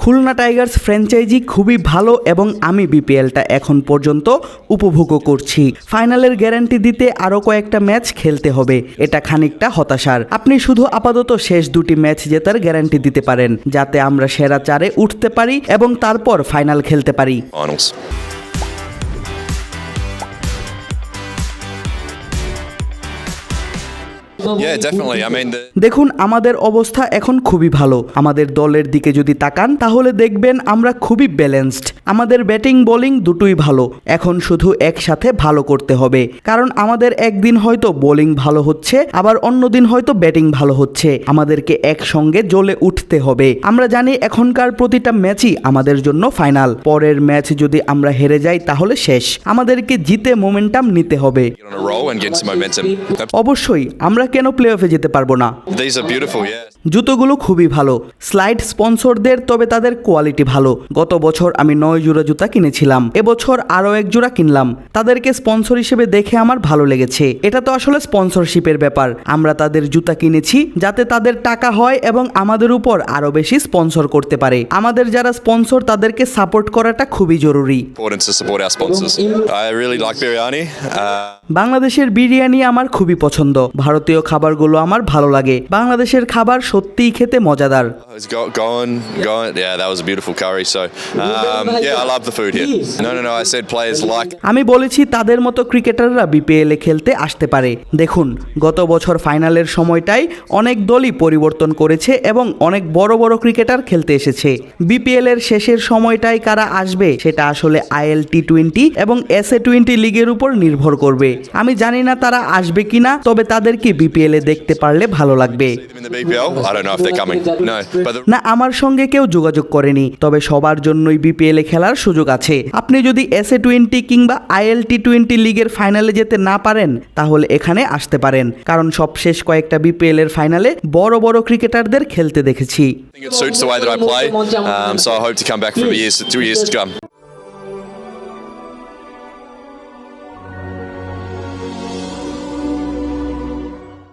Khulna Tigers franchise খুবই ভালো এবং আমি বিপিএলটা এখন পর্যন্ত উপভোগও করছি। ফাইনালের গ্যারান্টি দিতে আরও কয়েকটা ম্যাচ খেলতে হবে, এটা খানিকটা হতাশার। আপনি শুধু আপাতত শেষ দুটি ম্যাচ জেতার গ্যারান্টি দিতে পারেন, যাতে আমরা সেরা চারে উঠতে পারি এবং তারপর ফাইনাল খেলতে পারি। দেখুন, আমাদের অবস্থা এখন খুবই ভালো। আমাদের দলের দিকে যদি তাকান তাহলে দেখবেন আমরা খুবই ব্যালেন্সড। আমাদের ব্যাটিং বোলিং দুটোই ভালো। এখন শুধু একসাথে ভালো করতে হবে, কারণ আমাদের একদিন হয়তো বোলিং ভালো হচ্ছে, আবার অন্যদিন হয়তো ব্যাটিং ভালো হচ্ছে। আমাদেরকে একসঙ্গে জ্বলে উঠতে হবে। আমরা জানি এখনকার প্রতিটা ম্যাচই আমাদের জন্য ফাইনাল। পরের ম্যাচ যদি আমরা হেরে যাই তাহলে শেষ। আমাদেরকে জিতে মোমেন্টাম নিতে হবে। অবশ্যই, আমরা কেন প্লে অফে যেতে পারবো না? জুতোগুলো খুবই ভালো, স্লাইড স্পন্সরদের, তবে তাদের কোয়ালিটি ভালো। গত বছর আমি 9 জোড়া জুতা কিনেছিলাম, এবছর আরও 1 জোড়া কিনলাম। তাদেরকে স্পন্সর হিসেবে দেখে আমার ভালো লেগেছে। এটা তো আসলে স্পন্সরশিপের ব্যাপার। আমরা তাদের জুতা কিনেছি যাতে তাদের টাকা হয় এবং আমাদের উপর আরো বেশি স্পন্সর করতে পারে। আমাদের যারা স্পন্সর তাদেরকে সাপোর্ট করাটা খুবই জরুরি। বাংলাদেশের বিরিয়ানি আমার খুবই পছন্দ। ভারতীয় খাবারগুলো আমার ভালো লাগে। বাংলাদেশের খাবার সত্যিই খেতে মজাদার। আমি বলেছি তাদের মতো ক্রিকেটাররা বিপিএলে খেলতে আসতে পারে। দেখুন, গত বছর ফাইনালের সময়টাই অনেক দলই পরিবর্তন করেছে এবং অনেক বড় বড় ক্রিকেটার খেলতে এসেছে। বিপিএল এর শেষের সময়টায় কারা আসবে সেটা আসলে আইএল টি20 এবং SA20 লিগের উপর নির্ভর করবে। আমি জানি না তারা আসবে কিনা, তবে তাদেরকে বিপিএল এ দেখতে পারলে ভালো লাগবে। না, আমার সঙ্গে কেউ যোগাযোগ করেনি, তবে সবার জন্যই বিপিএল এ খেলার সুযোগ আছে। আপনি যদি SA20 কিংবা আইএল টি20 লিগের ফাইনালে যেতে না পারেন তাহলে এখানে আসতে পারেন, কারণ সবশেষ কয়েকটা বিপিএল এর ফাইনালে বড় বড় ক্রিকেটারদের খেলতে দেখেছি।